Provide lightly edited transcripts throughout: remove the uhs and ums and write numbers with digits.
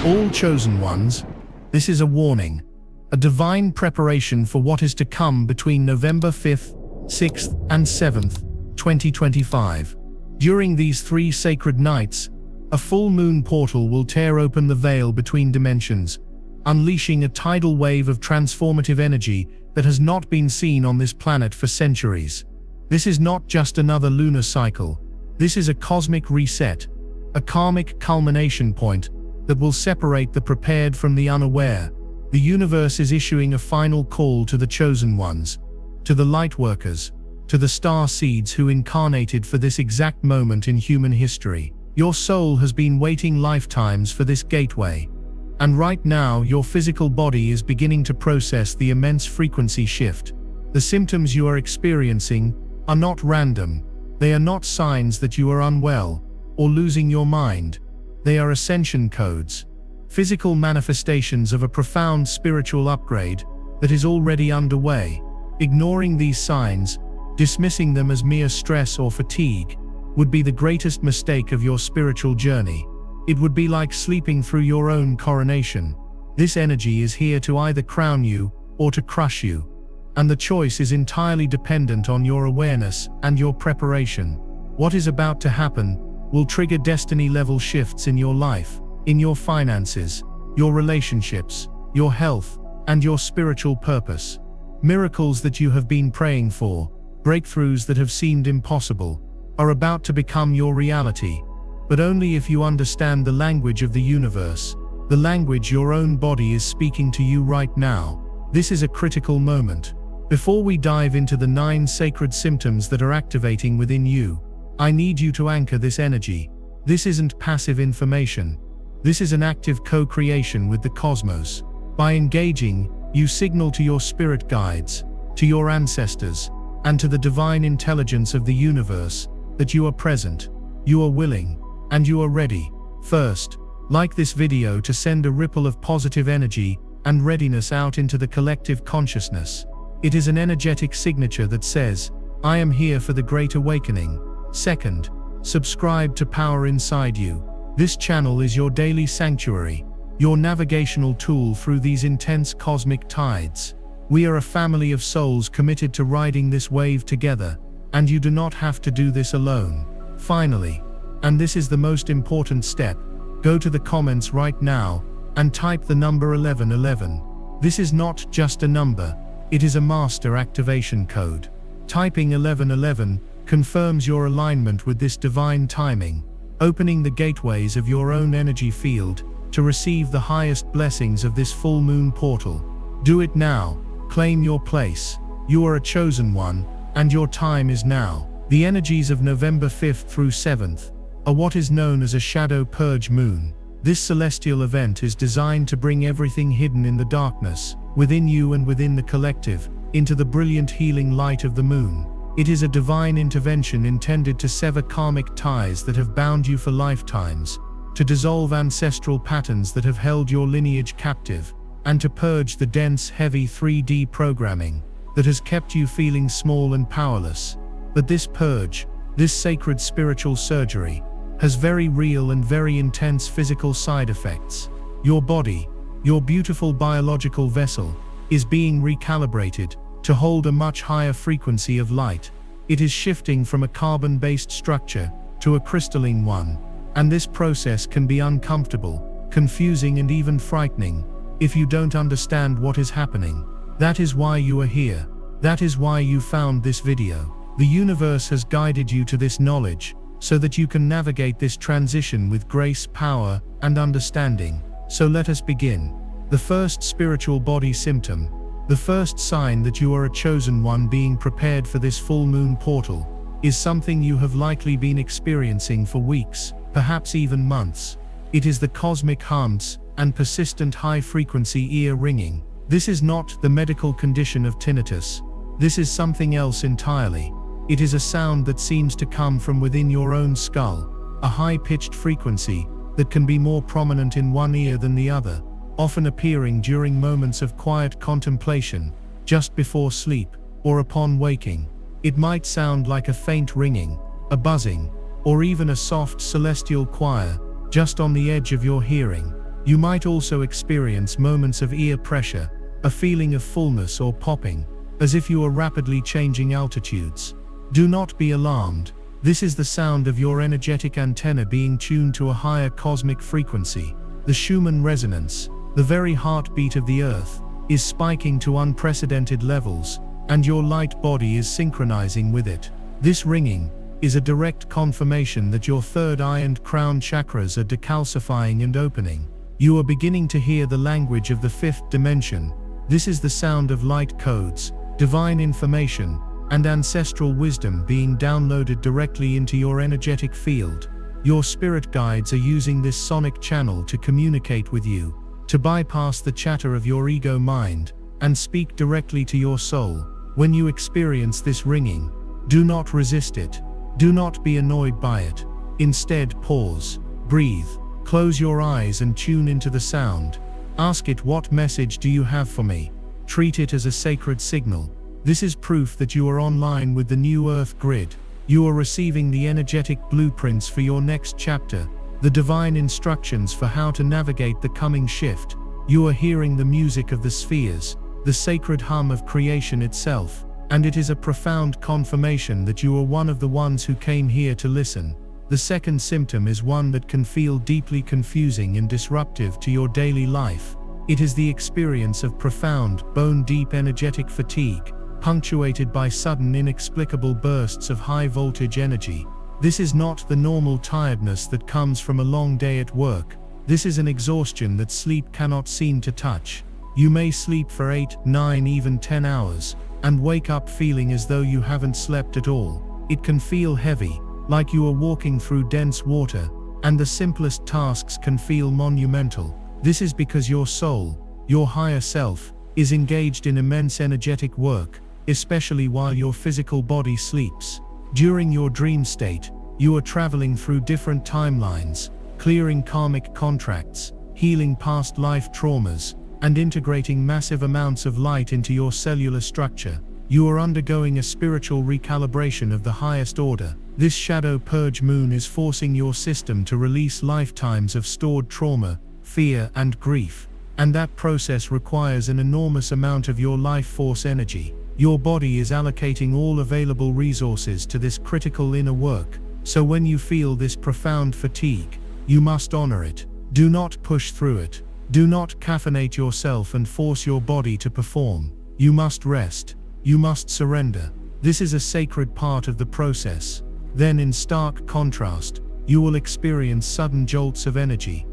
All chosen ones, this is a warning, a divine preparation for what is to come between November 5th, 6th, and 7th, 2025. During these 3 sacred nights, a full moon portal will tear open the veil between dimensions, unleashing a tidal wave of transformative energy that has not been seen on this planet for centuries. This is not just another lunar cycle. This is a cosmic reset, a karmic culmination point that will separate the prepared from the unaware. The universe is issuing a final call to the chosen ones, to the light workers, to the star seeds who incarnated for this exact moment in human history. Your soul has been waiting lifetimes for this gateway. And right now, your physical body is beginning to process the immense frequency shift. The symptoms you are experiencing are not random. They are not signs that you are unwell or losing your mind. They are ascension codes, physical manifestations of a profound spiritual upgrade that is already underway. Ignoring these signs, dismissing them as mere stress or fatigue, would be the greatest mistake of your spiritual journey. It would be like sleeping through your own coronation. This energy is here to either crown you or to crush you, and the choice is entirely dependent on your awareness and your preparation. What is about to happen will trigger destiny-level shifts in your life, in your finances, your relationships, your health, and your spiritual purpose. Miracles that you have been praying for, breakthroughs that have seemed impossible, are about to become your reality, but only if you understand the language of the universe, the language your own body is speaking to you right now. This is a critical moment. Before we dive into the 9 sacred symptoms that are activating within you, I need you to anchor this energy. This isn't passive information. This is an active co-creation with the cosmos. By engaging, you signal to your spirit guides, to your ancestors, and to the divine intelligence of the universe that you are present, you are willing, and you are ready. First, like this video to send a ripple of positive energy and readiness out into the collective consciousness. It is an energetic signature that says, I am here for the Great Awakening. Second, subscribe to Power Inside You. This channel is your daily sanctuary, your navigational tool through these intense cosmic tides. We are a family of souls committed to riding this wave together, and you do not have to do this alone. Finally, and this is the most important step, go to the comments right now and type the number 1111. This is not just a number, it is a master activation code. Typing 1111 confirms your alignment with this divine timing, opening the gateways of your own energy field to receive the highest blessings of this full moon portal. Do it now, claim your place. You are a chosen one, and your time is now. The energies of November 5th through 7th are what is known as a shadow purge moon. This celestial event is designed to bring everything hidden in the darkness, within you and within the collective, into the brilliant healing light of the moon. It is a divine intervention intended to sever karmic ties that have bound you for lifetimes, to dissolve ancestral patterns that have held your lineage captive, and to purge the dense, heavy 3D programming that has kept you feeling small and powerless. But this purge, this sacred spiritual surgery, has very real and very intense physical side effects. Your body, your beautiful biological vessel, is being recalibrated to hold a much higher frequency of light. It is shifting from a carbon-based structure to a crystalline one, and this process can be uncomfortable, confusing, and even frightening if you don't understand what is happening. That is why you are here. That is why you found this video. The universe has guided you to this knowledge so that you can navigate this transition with grace, power, and understanding. So let us begin. The first spiritual body symptom, the first sign that you are a chosen one being prepared for this full moon portal, is something you have likely been experiencing for weeks, perhaps even months. It is the cosmic hums and persistent high-frequency ear ringing. This is not the medical condition of tinnitus. This is something else entirely. It is a sound that seems to come from within your own skull, a high-pitched frequency that can be more prominent in one ear than the other, often appearing during moments of quiet contemplation, just before sleep, or upon waking. It might sound like a faint ringing, a buzzing, or even a soft celestial choir, just on the edge of your hearing. You might also experience moments of ear pressure, a feeling of fullness or popping, as if you are rapidly changing altitudes. Do not be alarmed. This is the sound of your energetic antenna being tuned to a higher cosmic frequency. The Schumann resonance, the very heartbeat of the Earth, is spiking to unprecedented levels, and your light body is synchronizing with it. This ringing is a direct confirmation that your third eye and crown chakras are decalcifying and opening. You are beginning to hear the language of the fifth dimension. This is the sound of light codes, divine information, and ancestral wisdom being downloaded directly into your energetic field. Your spirit guides are using this sonic channel to communicate with you, to bypass the chatter of your ego mind, and speak directly to your soul. When you experience this ringing, do not resist it. Do not be annoyed by it. Instead, pause, breathe, close your eyes and tune into the sound. Ask it, what message do you have for me? Treat it as a sacred signal. This is proof that you are online with the new Earth grid. You are receiving the energetic blueprints for your next chapter, the divine instructions for how to navigate the coming shift. You are hearing the music of the spheres, the sacred hum of creation itself, and it is a profound confirmation that you are one of the ones who came here to listen. The second symptom is one that can feel deeply confusing and disruptive to your daily life. It is the experience of profound, bone-deep energetic fatigue, punctuated by sudden inexplicable bursts of high-voltage energy. This is not the normal tiredness that comes from a long day at work. This is an exhaustion that sleep cannot seem to touch. You may sleep for 8, 9, even 10 hours, and wake up feeling as though you haven't slept at all. It can feel heavy, like you are walking through dense water, and the simplest tasks can feel monumental. This is because your soul, your higher self, is engaged in immense energetic work, especially while your physical body sleeps. During your dream state, you are traveling through different timelines, clearing karmic contracts, healing past life traumas, and integrating massive amounts of light into your cellular structure. You are undergoing a spiritual recalibration of the highest order. This shadow purge moon is forcing your system to release lifetimes of stored trauma, fear, and grief. And that process requires an enormous amount of your life force energy. Your body is allocating all available resources to this critical inner work. So when you feel this profound fatigue, you must honor it. Do not push through it. Do not caffeinate yourself and force your body to perform. You must rest. You must surrender. This is a sacred part of the process. Then, in stark contrast, you will experience sudden jolts of energy.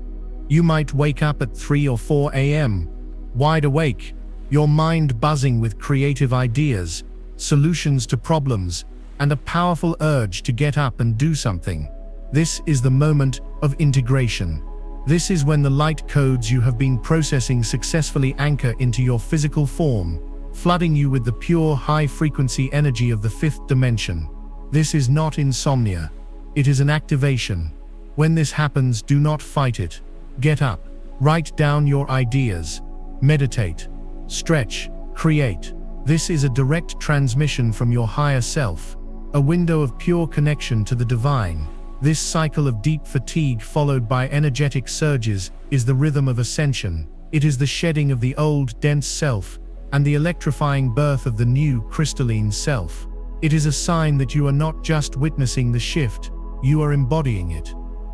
You might wake up at 3 or 4 a.m., wide awake, your mind buzzing with creative ideas, solutions to problems, and a powerful urge to get up and do something. This is the moment of integration. This is when the light codes you have been processing successfully anchor into your physical form, flooding you with the pure high-frequency energy of the fifth dimension. This is not insomnia. It is an activation. When this happens, do not fight it. Get up. Write down your ideas. Meditate. Stretch. Create. This is a direct transmission from your higher self, a window of pure connection to the divine. This cycle of deep fatigue followed by energetic surges is the rhythm of ascension. It is the shedding of the old, dense self and the electrifying birth of the new, crystalline self. It is a sign that you are not just witnessing the shift, you are embodying it.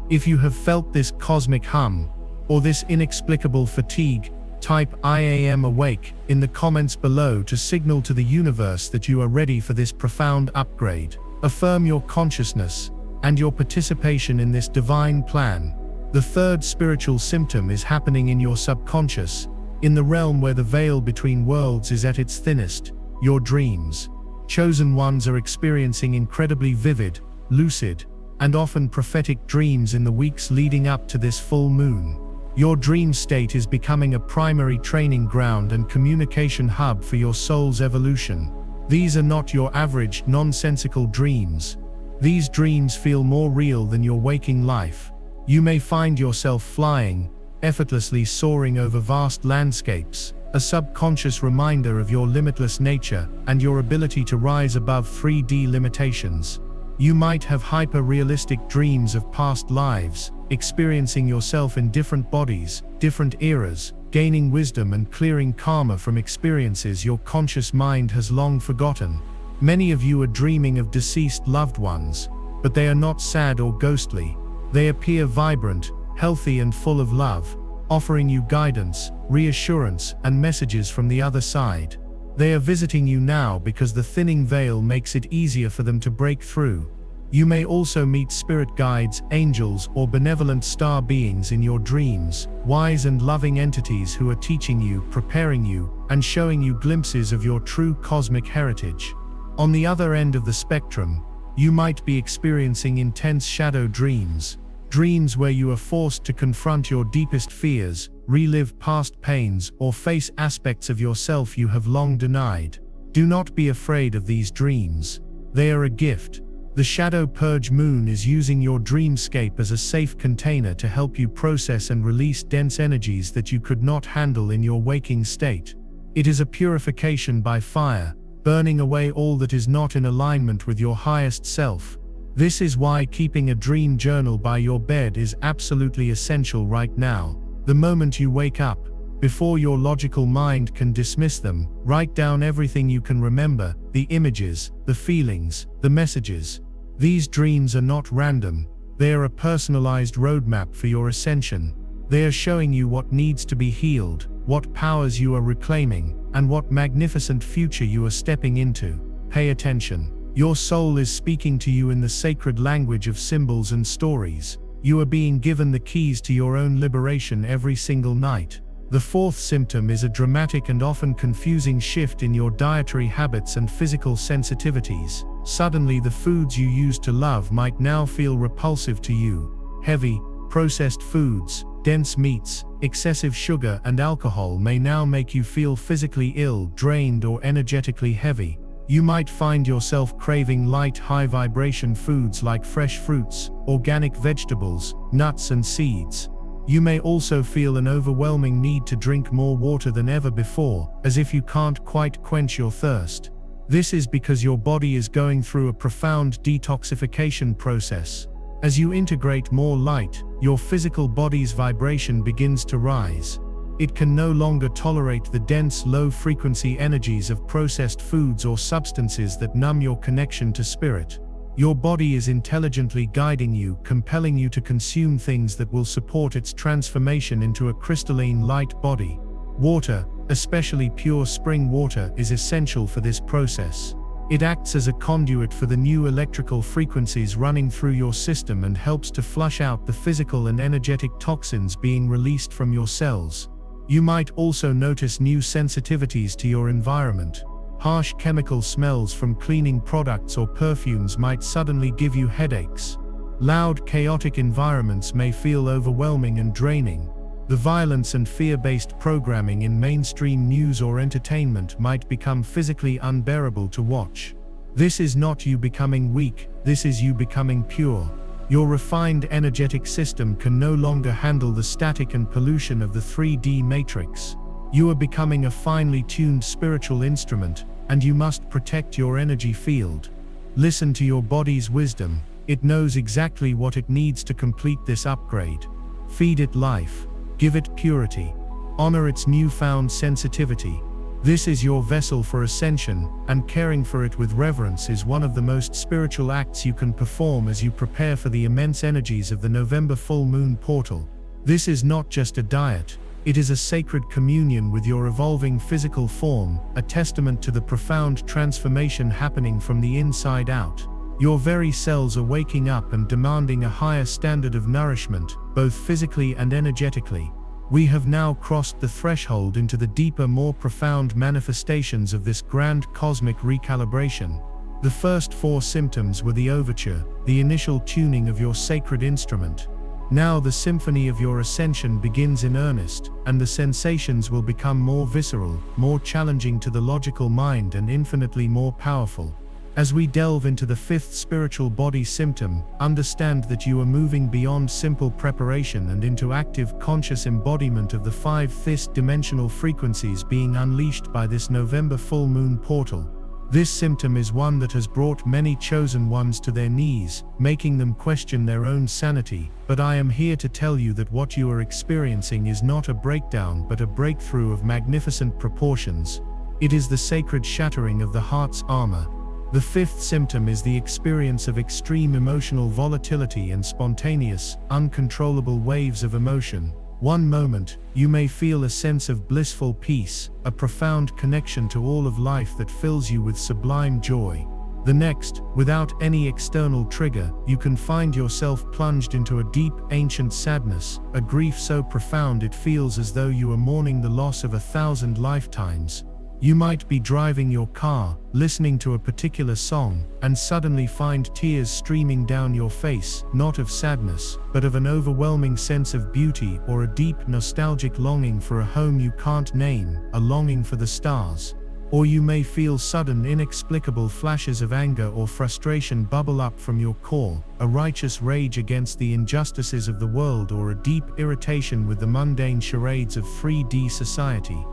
If you have felt this cosmic hum, or this inexplicable fatigue, type "I am awake" in the comments below to signal to the universe that you are ready for this profound upgrade. Affirm your consciousness and your participation in this divine plan. The third spiritual symptom is happening in your subconscious, in the realm where the veil between worlds is at its thinnest, your dreams. Chosen ones are experiencing incredibly vivid, lucid, and often prophetic dreams in the weeks leading up to this full moon. Your dream state is becoming a primary training ground and communication hub for your soul's evolution. These are not your average, nonsensical dreams. These dreams feel more real than your waking life. You may find yourself flying, effortlessly soaring over vast landscapes, a subconscious reminder of your limitless nature and your ability to rise above 3D limitations. You might have hyper-realistic dreams of past lives, experiencing yourself in different bodies, different eras, gaining wisdom and clearing karma from experiences your conscious mind has long forgotten. Many of you are dreaming of deceased loved ones, but they are not sad or ghostly. They appear vibrant, healthy and full of love, offering you guidance, reassurance, and messages from the other side. They are visiting you now because the thinning veil makes it easier for them to break through. You may also meet spirit guides, angels, or benevolent star beings in your dreams, wise and loving entities who are teaching you, preparing you, and showing you glimpses of your true cosmic heritage. On the other end of the spectrum, you might be experiencing intense shadow dreams, dreams where you are forced to confront your deepest fears, relive past pains, or face aspects of yourself you have long denied. Do not be afraid of these dreams. They are a gift. The Shadow Purge Moon is using your dreamscape as a safe container to help you process and release dense energies that you could not handle in your waking state. It is a purification by fire, burning away all that is not in alignment with your highest self. This is why keeping a dream journal by your bed is absolutely essential right now. The moment you wake up, before your logical mind can dismiss them, write down everything you can remember, the images, the feelings, the messages. These dreams are not random. They are a personalized roadmap for your ascension. They are showing you what needs to be healed, what powers you are reclaiming, and what magnificent future you are stepping into. Pay attention. Your soul is speaking to you in the sacred language of symbols and stories. You are being given the keys to your own liberation every single night. The fourth symptom is a dramatic and often confusing shift in your dietary habits and physical sensitivities. Suddenly, the foods you used to love might now feel repulsive to you. Heavy, processed foods, dense meats, excessive sugar, and alcohol may now make you feel physically ill, drained, or energetically heavy. You might find yourself craving light, high-vibration foods like fresh fruits, organic vegetables, nuts, and seeds. You may also feel an overwhelming need to drink more water than ever before, as if you can't quite quench your thirst. This is because your body is going through a profound detoxification process. As you integrate more light, your physical body's vibration begins to rise. It can no longer tolerate the dense, low-frequency energies of processed foods or substances that numb your connection to spirit. Your body is intelligently guiding you, compelling you to consume things that will support its transformation into a crystalline light body. Water, especially pure spring water, is essential for this process. It acts as a conduit for the new electrical frequencies running through your system and helps to flush out the physical and energetic toxins being released from your cells. You might also notice new sensitivities to your environment. Harsh chemical smells from cleaning products or perfumes might suddenly give you headaches. Loud, chaotic environments may feel overwhelming and draining. The violence and fear-based programming in mainstream news or entertainment might become physically unbearable to watch. This is not you becoming weak, this is you becoming pure. Your refined energetic system can no longer handle the static and pollution of the 3D matrix. You are becoming a finely tuned spiritual instrument, and you must protect your energy field. Listen to your body's wisdom. It knows exactly what it needs to complete this upgrade. Feed it life. Give it purity. Honor its newfound sensitivity. This is your vessel for ascension, and caring for it with reverence is one of the most spiritual acts you can perform as you prepare for the immense energies of the November full moon portal. This is not just a diet. It is a sacred communion with your evolving physical form, a testament to the profound transformation happening from the inside out. Your very cells are waking up and demanding a higher standard of nourishment, both physically and energetically. We have now crossed the threshold into the deeper, more profound manifestations of this grand cosmic recalibration. The first 4 symptoms were the overture, the initial tuning of your sacred instrument. Now the symphony of your ascension begins in earnest, and the sensations will become more visceral, more challenging to the logical mind, and infinitely more powerful. As we delve into the 5th spiritual body symptom, understand that you are moving beyond simple preparation and into active conscious embodiment of the 5 fifth dimensional frequencies being unleashed by this November full moon portal. This symptom is one that has brought many chosen ones to their knees, making them question their own sanity. But I am here to tell you that what you are experiencing is not a breakdown but a breakthrough of magnificent proportions. It is the sacred shattering of the heart's armor. The fifth symptom is the experience of extreme emotional volatility and spontaneous, uncontrollable waves of emotion. One moment, you may feel a sense of blissful peace, a profound connection to all of life that fills you with sublime joy. The next, without any external trigger, you can find yourself plunged into a deep, ancient sadness, a grief so profound it feels as though you are mourning the loss of 1,000 lifetimes. You might be driving your car, listening to a particular song, and suddenly find tears streaming down your face, not of sadness, but of an overwhelming sense of beauty or a deep nostalgic longing for a home you can't name, a longing for the stars. Or you may feel sudden inexplicable flashes of anger or frustration bubble up from your core, a righteous rage against the injustices of the world or a deep irritation with the mundane charades of 3D society.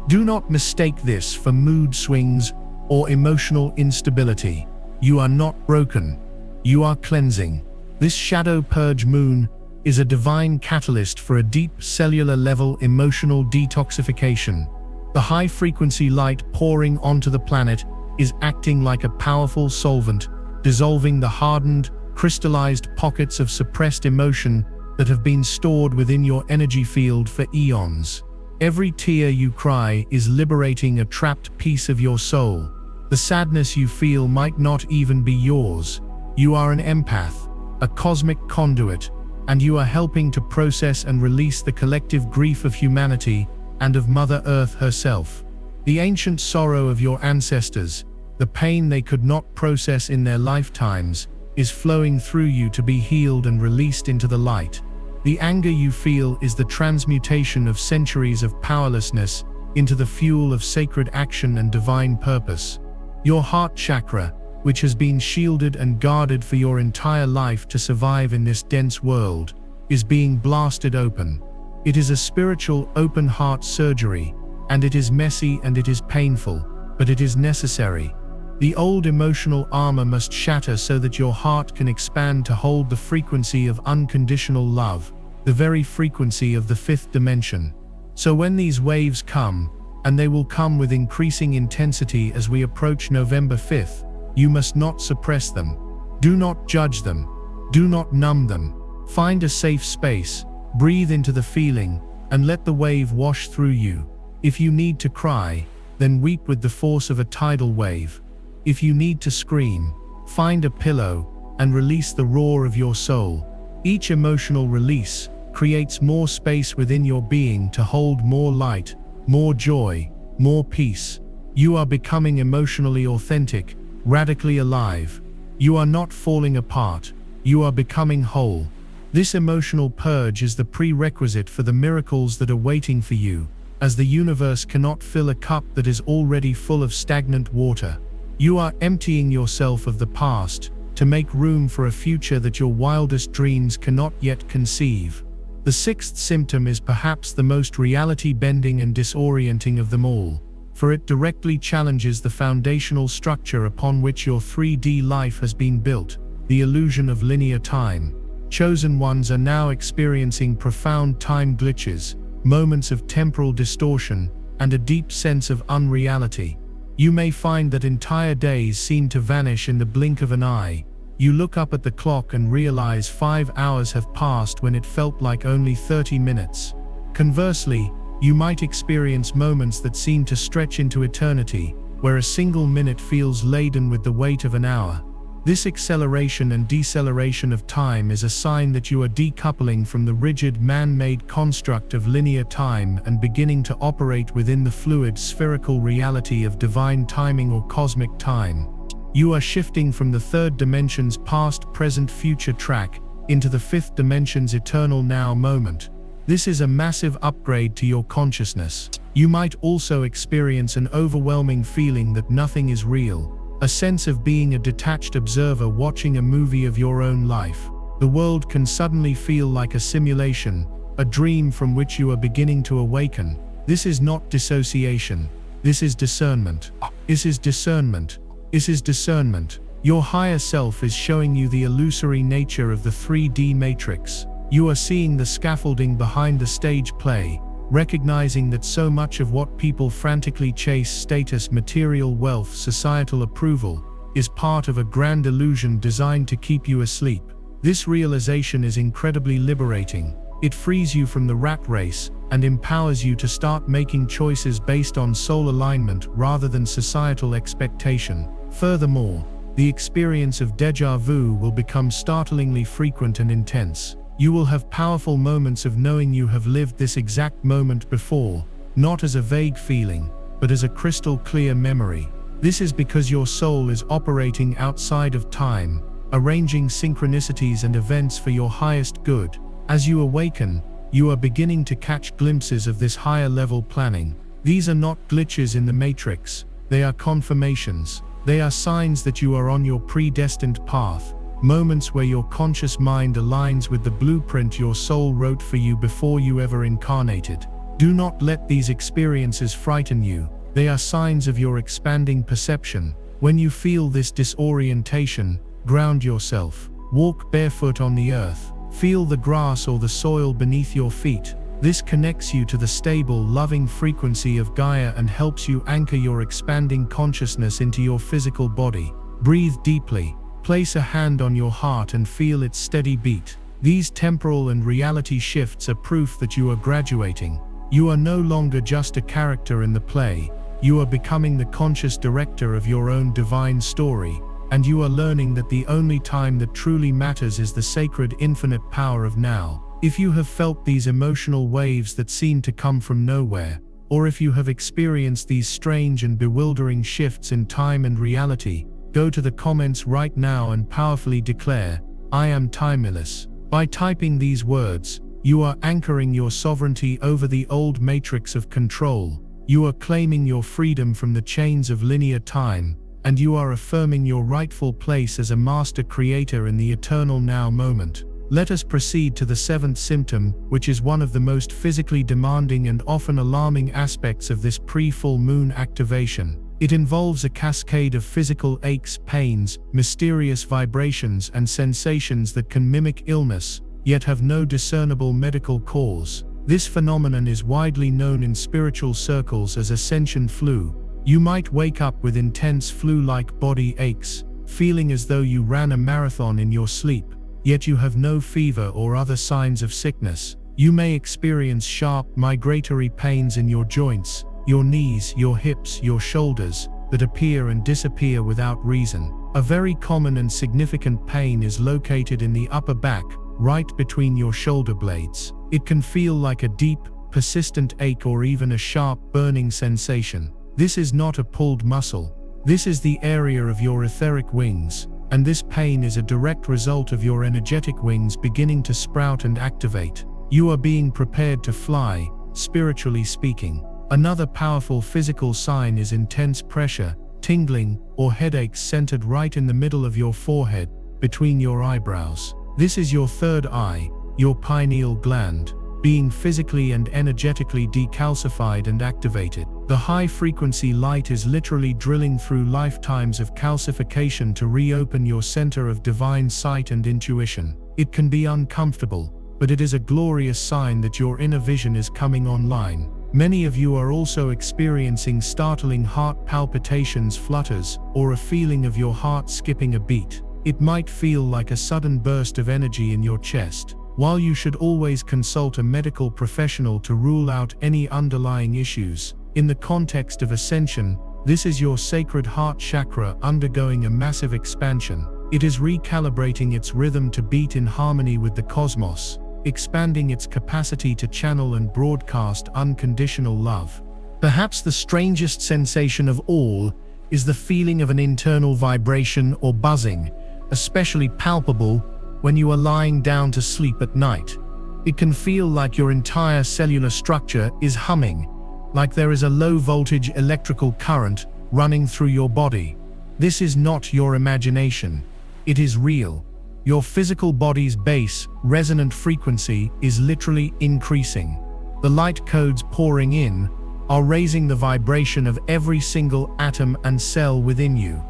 Do not mistake this for mood swings or emotional instability. You are not broken. You are cleansing. This shadow purge moon is a divine catalyst for a deep cellular level emotional detoxification. The high-frequency light pouring onto the planet is acting like a powerful solvent, dissolving the hardened, crystallized pockets of suppressed emotion that have been stored within your energy field for eons. Every tear you cry is liberating a trapped piece of your soul. The sadness you feel might not even be yours. You are an empath, a cosmic conduit, and you are helping to process and release the collective grief of humanity and of Mother Earth herself. The ancient sorrow of your ancestors, the pain they could not process in their lifetimes, is flowing through you to be healed and released into the light. The anger you feel is the transmutation of centuries of powerlessness into the fuel of sacred action and divine purpose. Your heart chakra, which has been shielded and guarded for your entire life to survive in this dense world, is being blasted open. It is a spiritual open heart surgery, and it is messy and it is painful, but it is necessary. The old emotional armor must shatter so that your heart can expand to hold the frequency of unconditional love, the very frequency of the fifth dimension. So when these waves come, and they will come with increasing intensity as we approach November 5th, you must not suppress them. Do not judge them. Do not numb them. Find a safe space, breathe into the feeling, and let the wave wash through you. If you need to cry, then weep with the force of a tidal wave. If you need to scream, find a pillow and release the roar of your soul. Each emotional release creates more space within your being to hold more light, more joy, more peace. You are becoming emotionally authentic, radically alive. You are not falling apart. You are becoming whole. This emotional purge is the prerequisite for the miracles that are waiting for you, as the universe cannot fill a cup that is already full of stagnant water. You are emptying yourself of the past to make room for a future that your wildest dreams cannot yet conceive. The sixth symptom is perhaps the most reality-bending and disorienting of them all, for it directly challenges the foundational structure upon which your 3D life has been built, the illusion of linear time. Chosen ones are now experiencing profound time glitches, moments of temporal distortion, and a deep sense of unreality. You may find that entire days seem to vanish in the blink of an eye. You look up at the clock and realize 5 hours have passed when it felt like only 30 minutes. Conversely, you might experience moments that seem to stretch into eternity, where a single minute feels laden with the weight of an hour. This acceleration and deceleration of time is a sign that you are decoupling from the rigid man-made construct of linear time and beginning to operate within the fluid spherical reality of divine timing or cosmic time. You are shifting from the third dimension's past, present, future track into the fifth dimension's eternal now moment. This is a massive upgrade to your consciousness. You might also experience an overwhelming feeling that nothing is real. A sense of being a detached observer watching a movie of your own life. The world can suddenly feel like a simulation, a dream from which you are beginning to awaken. This is not dissociation. This is discernment. This is discernment, This is discernment. Your higher self is showing you the illusory nature of the 3D matrix. You are seeing the scaffolding behind the stage play, recognizing that so much of what people frantically chase, status, material wealth, societal approval, is part of a grand illusion designed to keep you asleep. This realization is incredibly liberating. It frees you from the rat race and empowers you to start making choices based on soul alignment rather than societal expectation. Furthermore, the experience of déjà vu will become startlingly frequent and intense. You will have powerful moments of knowing you have lived this exact moment before, not as a vague feeling, but as a crystal clear memory. This is because your soul is operating outside of time, arranging synchronicities and events for your highest good. As you awaken, you are beginning to catch glimpses of this higher level planning. These are not glitches in the matrix, they are confirmations. They are signs that you are on your predestined path, moments where your conscious mind aligns with the blueprint your soul wrote for you before you ever incarnated. Do not let these experiences frighten you. They are signs of your expanding perception. When you feel this disorientation, ground yourself. Walk barefoot on the earth. Feel the grass or the soil beneath your feet. This connects you to the stable, loving frequency of Gaia and helps you anchor your expanding consciousness into your physical body. Breathe deeply. Place a hand on your heart and feel its steady beat. These temporal and reality shifts are proof that you are graduating. You are no longer just a character in the play. You are becoming the conscious director of your own divine story, and you are learning that the only time that truly matters is the sacred infinite power of now. If you have felt these emotional waves that seem to come from nowhere, or if you have experienced these strange and bewildering shifts in time and reality, go to the comments right now and powerfully declare, "I am timeless." By typing these words, you are anchoring your sovereignty over the old matrix of control. You are claiming your freedom from the chains of linear time, and you are affirming your rightful place as a master creator in the eternal now moment. Let us proceed to the seventh symptom, which is one of the most physically demanding and often alarming aspects of this pre-full moon activation. It involves a cascade of physical aches, pains, mysterious vibrations, and sensations that can mimic illness, yet have no discernible medical cause. This phenomenon is widely known in spiritual circles as Ascension flu. You might wake up with intense flu-like body aches, feeling as though you ran a marathon in your sleep, yet you have no fever or other signs of sickness. You may experience sharp migratory pains in your joints, your knees, your hips, your shoulders, that appear and disappear without reason. A very common and significant pain is located in the upper back, right between your shoulder blades. It can feel like a deep, persistent ache or even a sharp, burning sensation. This is not a pulled muscle. This is the area of your etheric wings, and this pain is a direct result of your energetic wings beginning to sprout and activate. You are being prepared to fly, spiritually speaking. Another powerful physical sign is intense pressure, tingling, or headaches centered right in the middle of your forehead, between your eyebrows. This is your third eye, your pineal gland, being physically and energetically decalcified and activated. The high-frequency light is literally drilling through lifetimes of calcification to reopen your center of divine sight and intuition. It can be uncomfortable, but it is a glorious sign that your inner vision is coming online. Many of you are also experiencing startling heart palpitations, flutters, or a feeling of your heart skipping a beat. It might feel like a sudden burst of energy in your chest. While you should always consult a medical professional to rule out any underlying issues, in the context of Ascension, this is your sacred heart chakra undergoing a massive expansion. It is recalibrating its rhythm to beat in harmony with the cosmos, expanding its capacity to channel and broadcast unconditional love. Perhaps the strangest sensation of all is the feeling of an internal vibration or buzzing, especially palpable when you are lying down to sleep at night. It can feel like your entire cellular structure is humming, like there is a low-voltage electrical current running through your body. This is not your imagination. It is real. Your physical body's base, resonant frequency is literally increasing. The light codes pouring in are raising the vibration of every single atom and cell within you.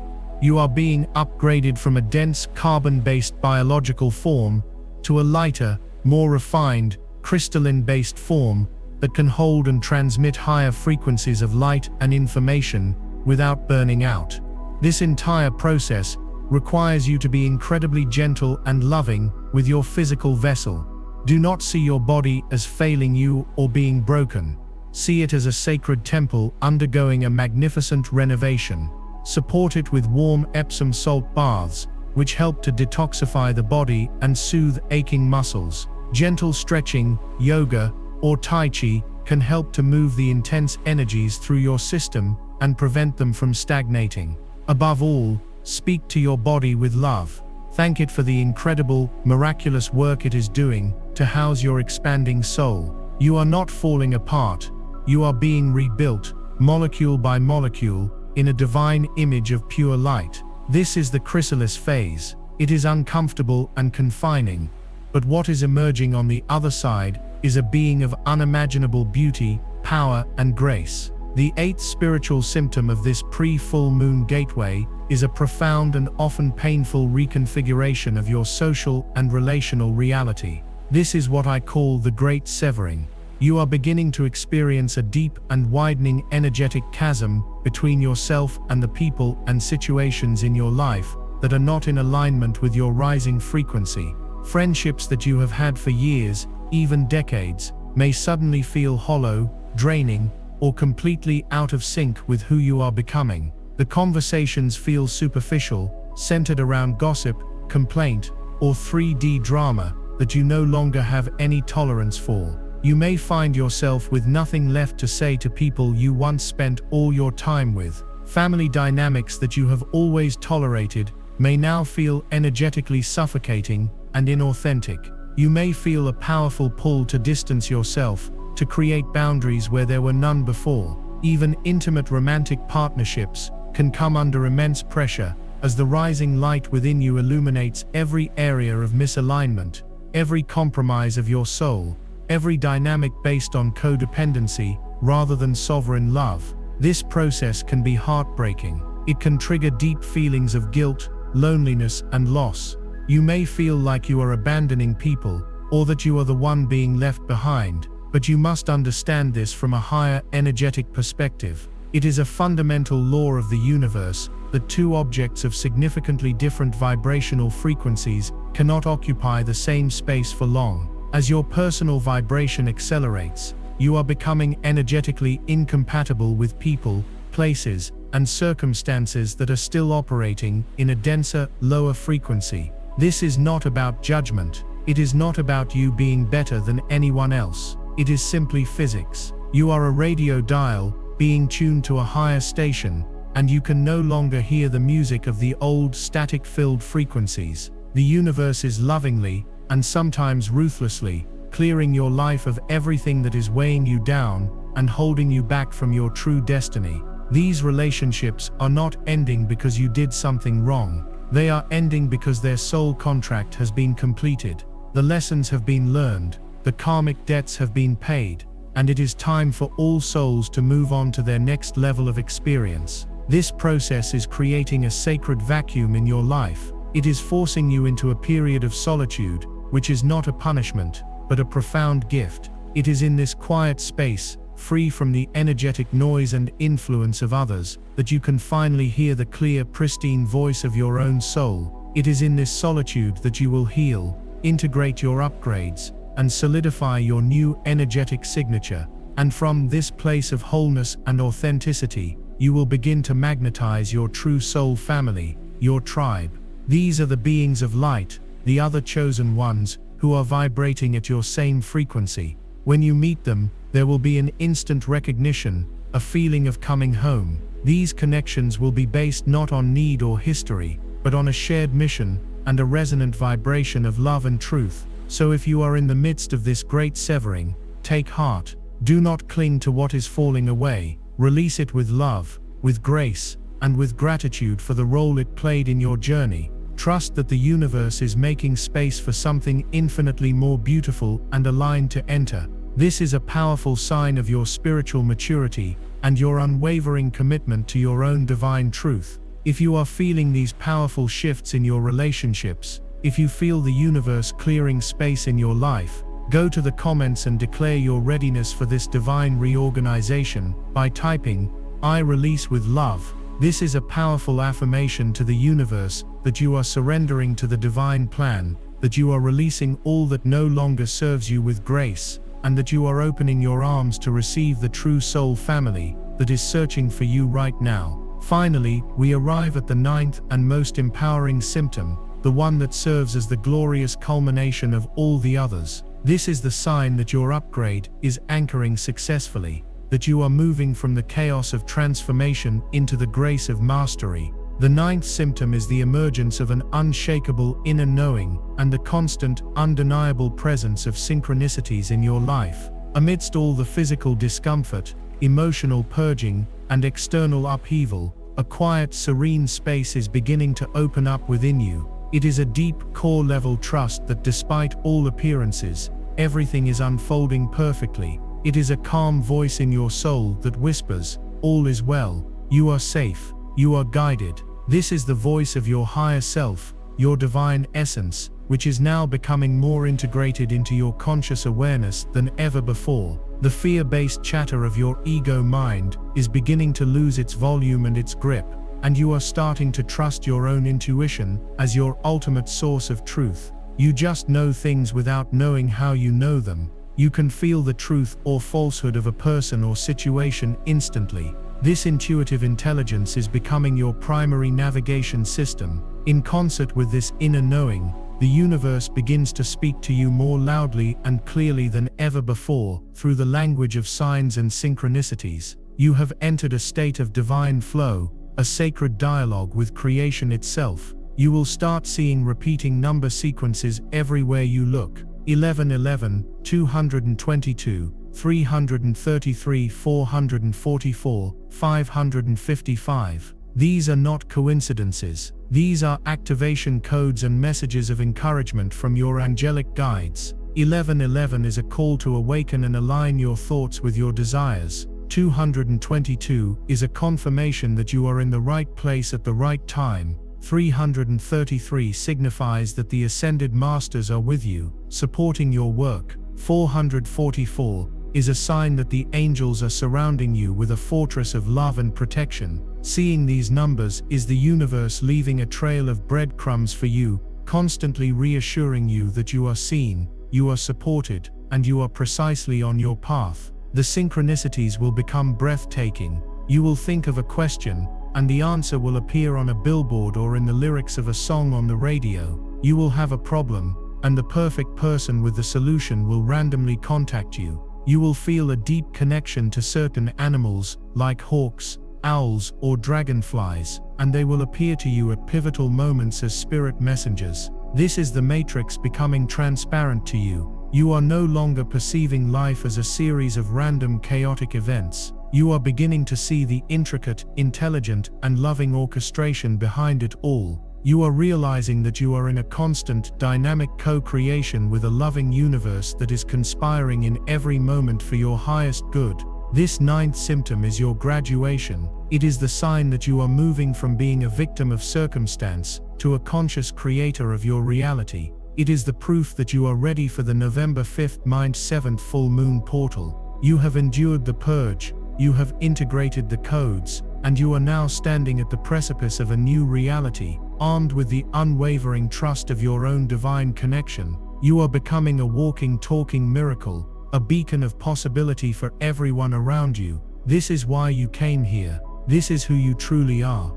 You are being upgraded from a dense carbon-based biological form to a lighter, more refined, crystalline-based form that can hold and transmit higher frequencies of light and information without burning out. This entire process requires you to be incredibly gentle and loving with your physical vessel. Do not see your body as failing you or being broken. See it as a sacred temple undergoing a magnificent renovation. Support it with warm Epsom salt baths, which help to detoxify the body and soothe aching muscles. Gentle stretching, yoga, or Tai Chi can help to move the intense energies through your system and prevent them from stagnating. Above all, speak to your body with love. Thank it for the incredible, miraculous work it is doing to house your expanding soul. You are not falling apart. You are being rebuilt, molecule by molecule, in a divine image of pure light. This is the chrysalis phase. It is uncomfortable and confining, but what is emerging on the other side is a being of unimaginable beauty, power, and grace. The eighth spiritual symptom of this pre-full moon gateway is a profound and often painful reconfiguration of your social and relational reality. This is what I call the Great Severing. You are beginning to experience a deep and widening energetic chasm between yourself and the people and situations in your life that are not in alignment with your rising frequency. Friendships that you have had for years, even decades, may suddenly feel hollow, draining, or completely out of sync with who you are becoming. The conversations feel superficial, centered around gossip, complaint, or 3D drama that you no longer have any tolerance for. You may find yourself with nothing left to say to people you once spent all your time with. Family dynamics that you have always tolerated may now feel energetically suffocating and inauthentic. You may feel a powerful pull to distance yourself, to create boundaries where there were none before. Even intimate romantic partnerships can come under immense pressure as the rising light within you illuminates every area of misalignment, every compromise of your soul, every dynamic based on codependency rather than sovereign love. This process can be heartbreaking. It can trigger deep feelings of guilt, loneliness, and loss. You may feel like you are abandoning people, or that you are the one being left behind, but you must understand this from a higher energetic perspective. It is a fundamental law of the universe that two objects of significantly different vibrational frequencies cannot occupy the same space for long. As your personal vibration accelerates, you are becoming energetically incompatible with people, places, and circumstances that are still operating in a denser, lower frequency. This is not about judgment. It is not about you being better than anyone else. It is simply physics. You are a radio dial, being tuned to a higher station, and you can no longer hear the music of the old static-filled frequencies. The universe is lovingly, and sometimes ruthlessly, clearing your life of everything that is weighing you down and holding you back from your true destiny. These relationships are not ending because you did something wrong. They are ending because their soul contract has been completed. The lessons have been learned, the karmic debts have been paid, and it is time for all souls to move on to their next level of experience. This process is creating a sacred vacuum in your life. It is forcing you into a period of solitude, which is not a punishment, but a profound gift. It is in this quiet space, free from the energetic noise and influence of others, that you can finally hear the clear, pristine voice of your own soul. It is in this solitude that you will heal, integrate your upgrades, and solidify your new energetic signature. And from this place of wholeness and authenticity, you will begin to magnetize your true soul family, your tribe. These are the beings of light, the other chosen ones, who are vibrating at your same frequency. When you meet them, there will be an instant recognition, a feeling of coming home. These connections will be based not on need or history, but on a shared mission and a resonant vibration of love and truth. So if you are in the midst of this great severing, take heart. Do not cling to what is falling away. Release it with love, with grace, and with gratitude for the role it played in your journey. Trust that the universe is making space for something infinitely more beautiful and aligned to enter. This is a powerful sign of your spiritual maturity and your unwavering commitment to your own divine truth. If you are feeling these powerful shifts in your relationships, if you feel the universe clearing space in your life, go to the comments and declare your readiness for this divine reorganization by typing, "I release with love." This is a powerful affirmation to the universe that you are surrendering to the divine plan, that you are releasing all that no longer serves you with grace, and that you are opening your arms to receive the true soul family that is searching for you right now. Finally, we arrive at the ninth and most empowering symptom, the one that serves as the glorious culmination of all the others. This is the sign that your upgrade is anchoring successfully, that you are moving from the chaos of transformation into the grace of mastery. The ninth symptom is the emergence of an unshakable inner knowing and the constant, undeniable presence of synchronicities in your life. Amidst all the physical discomfort, emotional purging, and external upheaval, a quiet, serene space is beginning to open up within you. It is a deep, core-level trust that despite all appearances, everything is unfolding perfectly. It is a calm voice in your soul that whispers, "All is well, you are safe, you are guided." This is the voice of your higher self, your divine essence, which is now becoming more integrated into your conscious awareness than ever before. The fear-based chatter of your ego mind is beginning to lose its volume and its grip, and you are starting to trust your own intuition as your ultimate source of truth. You just know things without knowing how you know them. You can feel the truth or falsehood of a person or situation instantly. This intuitive intelligence is becoming your primary navigation system. In concert with this inner knowing, the universe begins to speak to you more loudly and clearly than ever before, through the language of signs and synchronicities. You have entered a state of divine flow, a sacred dialogue with creation itself. You will start seeing repeating number sequences everywhere you look. 1111, 222, 333, 444, 555. These are not coincidences. These are activation codes and messages of encouragement from your angelic guides. 1111 is a call to awaken and align your thoughts with your desires. 222 is a confirmation that you are in the right place at the right time. 333 signifies that the ascended masters are with you, supporting your work. 444 is a sign that the angels are surrounding you with a fortress of love and protection. Seeing these numbers is the universe leaving a trail of breadcrumbs for you, constantly reassuring you that you are seen, you are supported, and you are precisely on your path. The synchronicities will become breathtaking. You will think of a question, and the answer will appear on a billboard or in the lyrics of a song on the radio. You will have a problem, and the perfect person with the solution will randomly contact you. You will feel a deep connection to certain animals, like hawks, owls, or dragonflies, and they will appear to you at pivotal moments as spirit messengers. This is the matrix becoming transparent to you. You are no longer perceiving life as a series of random chaotic events. You are beginning to see the intricate, intelligent, and loving orchestration behind it all. You are realizing that you are in a constant, dynamic co-creation with a loving universe that is conspiring in every moment for your highest good. This ninth symptom is your graduation. It is the sign that you are moving from being a victim of circumstance to a conscious creator of your reality. It is the proof that you are ready for the November 5th Mind 7th full moon portal. You have endured the purge, you have integrated the codes, and you are now standing at the precipice of a new reality. Armed with the unwavering trust of your own divine connection, you are becoming a walking, talking miracle, a beacon of possibility for everyone around you. This is why you came here. This is who you truly are.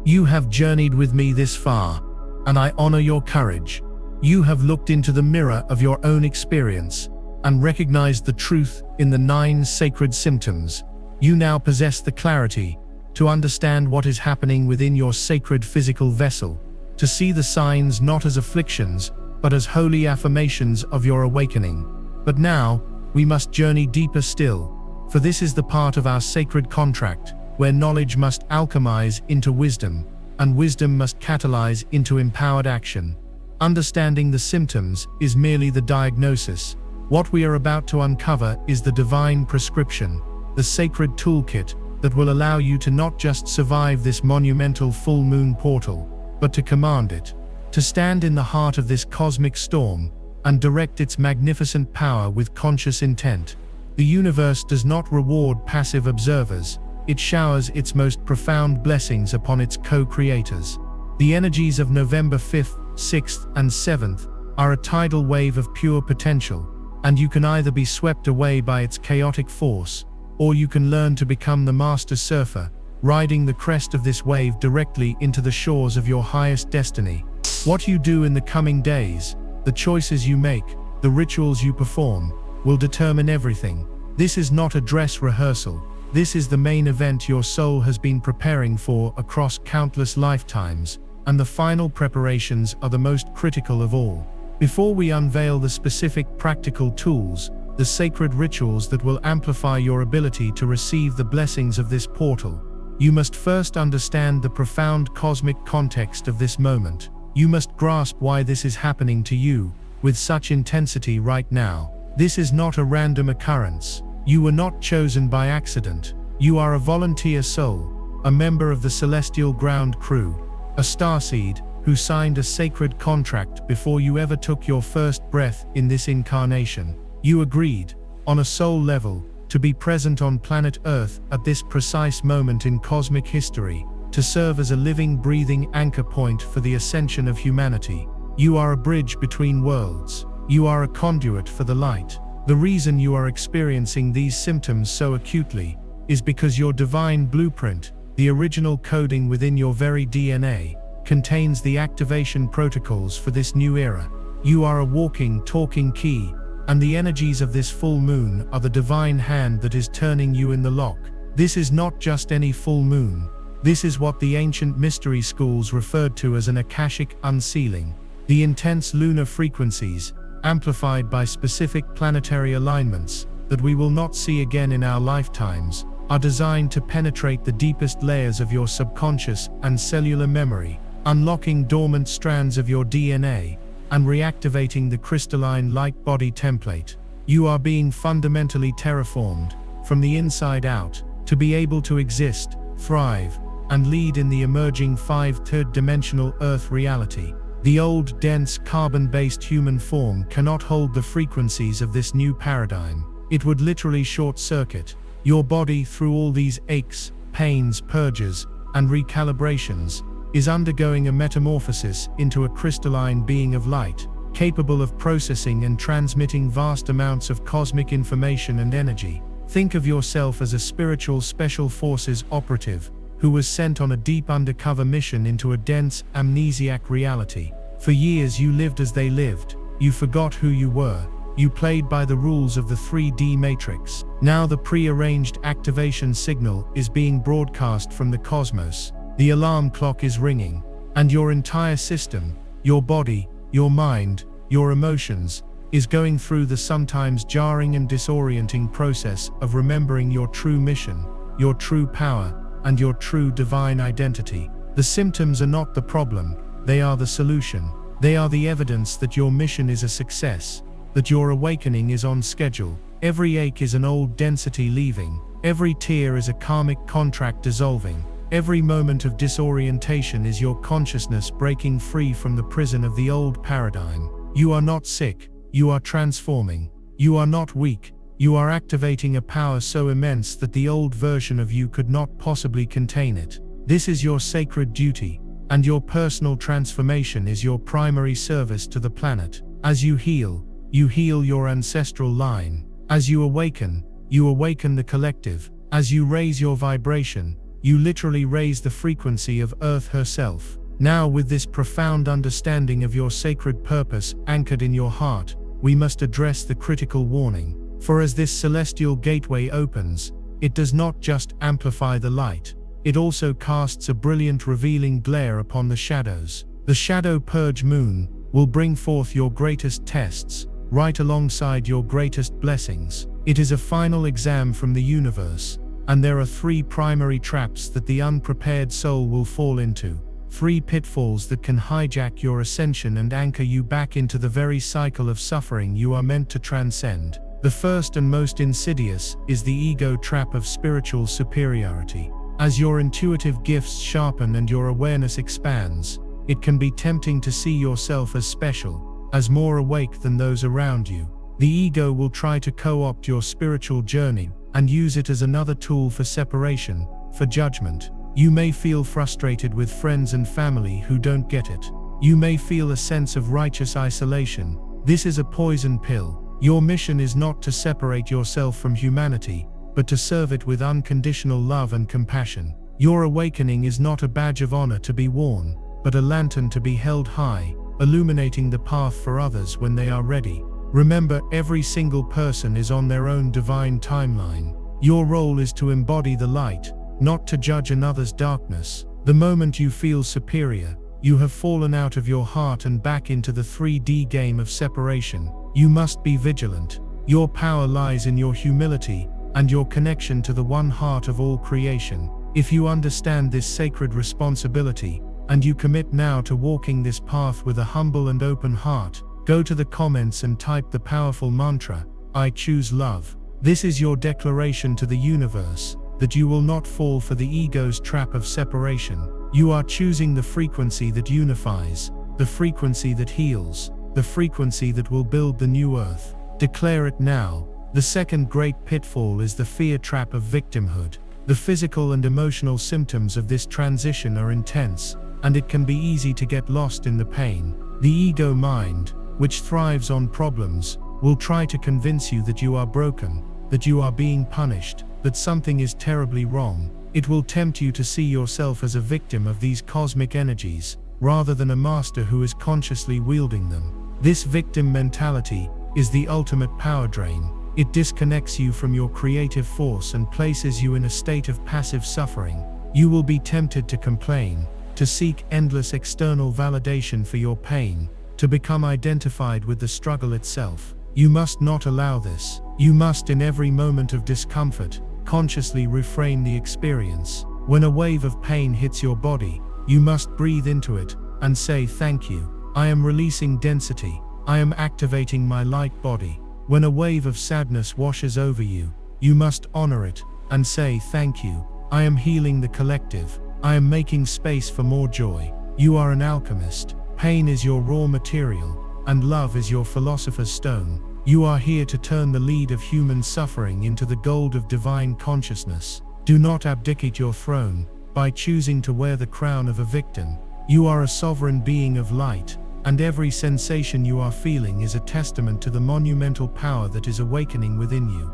You have journeyed with me this far, and I honor your courage. You have looked into the mirror of your own experience and recognized the truth in the 9 sacred symptoms. You now possess the clarity to understand what is happening within your sacred physical vessel, to see the signs not as afflictions, but as holy affirmations of your awakening. But now, we must journey deeper still, for this is the part of our sacred contract, where knowledge must alchemize into wisdom, and wisdom must catalyze into empowered action. Understanding the symptoms is merely the diagnosis. What we are about to uncover is the divine prescription, the sacred toolkit that will allow you to not just survive this monumental full moon portal, but to command it, to stand in the heart of this cosmic storm and direct its magnificent power with conscious intent. The universe does not reward passive observers, it showers its most profound blessings upon its co-creators. The energies of November 5th, 6th, and 7th are a tidal wave of pure potential, and you can either be swept away by its chaotic force, or you can learn to become the master surfer, riding the crest of this wave directly into the shores of your highest destiny. What you do in the coming days, the choices you make, the rituals you perform, will determine everything. This is not a dress rehearsal. This is the main event your soul has been preparing for across countless lifetimes, and the final preparations are the most critical of all. Before we unveil the specific practical tools, the sacred rituals that will amplify your ability to receive the blessings of this portal, you must first understand the profound cosmic context of this moment. You must grasp why this is happening to you with such intensity right now. This is not a random occurrence. You were not chosen by accident. You are a volunteer soul, a member of the celestial ground crew, a starseed who signed a sacred contract before you ever took your first breath in this incarnation. You agreed, on a soul level, to be present on planet Earth at this precise moment in cosmic history, to serve as a living, breathing anchor point for the ascension of humanity. You are a bridge between worlds. You are a conduit for the light. The reason you are experiencing these symptoms so acutely is because your divine blueprint, the original coding within your very DNA, contains the activation protocols for this new era. You are a walking, talking key, and the energies of this full moon are the divine hand that is turning you in the lock. This is not just any full moon. This is what the ancient mystery schools referred to as an Akashic unsealing. The intense lunar frequencies, amplified by specific planetary alignments that we will not see again in our lifetimes, are designed to penetrate the deepest layers of your subconscious and cellular memory, unlocking dormant strands of your DNA and reactivating the crystalline light body template. You are being fundamentally terraformed from the inside out to be able to exist, thrive, and lead in the emerging 5th third-dimensional Earth reality. The old, dense, carbon-based human form cannot hold the frequencies of this new paradigm. It would literally short-circuit your body through all these aches, pains, purges, and recalibrations, is undergoing a metamorphosis into a crystalline being of light, capable of processing and transmitting vast amounts of cosmic information and energy. Think of yourself as a spiritual special forces operative who was sent on a deep undercover mission into a dense, amnesiac reality. For years you lived as they lived. You forgot who you were. You played by the rules of the 3D matrix. Now the pre-arranged activation signal is being broadcast from the cosmos. The alarm clock is ringing, and your entire system, your body, your mind, your emotions, is going through the sometimes jarring and disorienting process of remembering your true mission, your true power, and your true divine identity. The symptoms are not the problem, they are the solution. They are the evidence that your mission is a success, that your awakening is on schedule. Every ache is an old density leaving, every tear is a karmic contract dissolving. Every moment of disorientation is your consciousness breaking free from the prison of the old paradigm. You are not sick, you are transforming. You are not weak, you are activating a power so immense that the old version of you could not possibly contain it. This is your sacred duty, and your personal transformation is your primary service to the planet. As you heal your ancestral line. As you awaken the collective. As you raise your vibration, you literally raise the frequency of Earth herself. Now, with this profound understanding of your sacred purpose anchored in your heart, we must address the critical warning. For as this celestial gateway opens, it does not just amplify the light, it also casts a brilliant revealing glare upon the shadows. The shadow purge moon will bring forth your greatest tests, right alongside your greatest blessings. It is a final exam from the universe, and there are 3 primary traps that the unprepared soul will fall into. 3 pitfalls that can hijack your ascension and anchor you back into the very cycle of suffering you are meant to transcend. The first and most insidious is the ego trap of spiritual superiority. As your intuitive gifts sharpen and your awareness expands, it can be tempting to see yourself as special, as more awake than those around you. The ego will try to co-opt your spiritual journey and use it as another tool for separation, for judgment. You may feel frustrated with friends and family who don't get it. You may feel a sense of righteous isolation. This is a poison pill. Your mission is not to separate yourself from humanity, but to serve it with unconditional love and compassion. Your awakening is not a badge of honor to be worn, but a lantern to be held high, illuminating the path for others when they are ready. Remember, every single person is on their own divine timeline. Your role is to embody the light, not to judge another's darkness. The moment you feel superior, you have fallen out of your heart and back into the 3D game of separation. You must be vigilant. Your power lies in your humility and your connection to the one heart of all creation. If you understand this sacred responsibility, and you commit now to walking this path with a humble and open heart, go to the comments and type the powerful mantra, "I choose love." This is your declaration to the universe that you will not fall for the ego's trap of separation. You are choosing the frequency that unifies, the frequency that heals, the frequency that will build the new earth. Declare it now. The second great pitfall is the fear trap of victimhood. The physical and emotional symptoms of this transition are intense, and it can be easy to get lost in the pain. The ego mind, which thrives on problems, will try to convince you that you are broken, that you are being punished, that something is terribly wrong. It will tempt you to see yourself as a victim of these cosmic energies, rather than a master who is consciously wielding them. This victim mentality is the ultimate power drain. It disconnects you from your creative force and places you in a state of passive suffering. You will be tempted to complain, to seek endless external validation for your pain, to become identified with the struggle itself. You must not allow this. You must, in every moment of discomfort, consciously reframe the experience. When a wave of pain hits your body, you must breathe into it and say, "Thank you. I am releasing density. I am activating my light body." When a wave of sadness washes over you, you must honor it and say, "Thank you. I am healing the collective. I am making space for more joy." You are an alchemist. Pain is your raw material, and love is your philosopher's stone. You are here to turn the lead of human suffering into the gold of divine consciousness. Do not abdicate your throne by choosing to wear the crown of a victim. You are a sovereign being of light, and every sensation you are feeling is a testament to the monumental power that is awakening within you.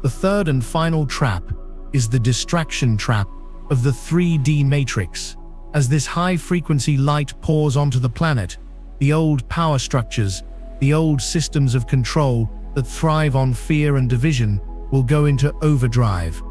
The third and final trap is the distraction trap of the 3D matrix. As this high-frequency light pours onto the planet, the old power structures, the old systems of control that thrive on fear and division will go into overdrive.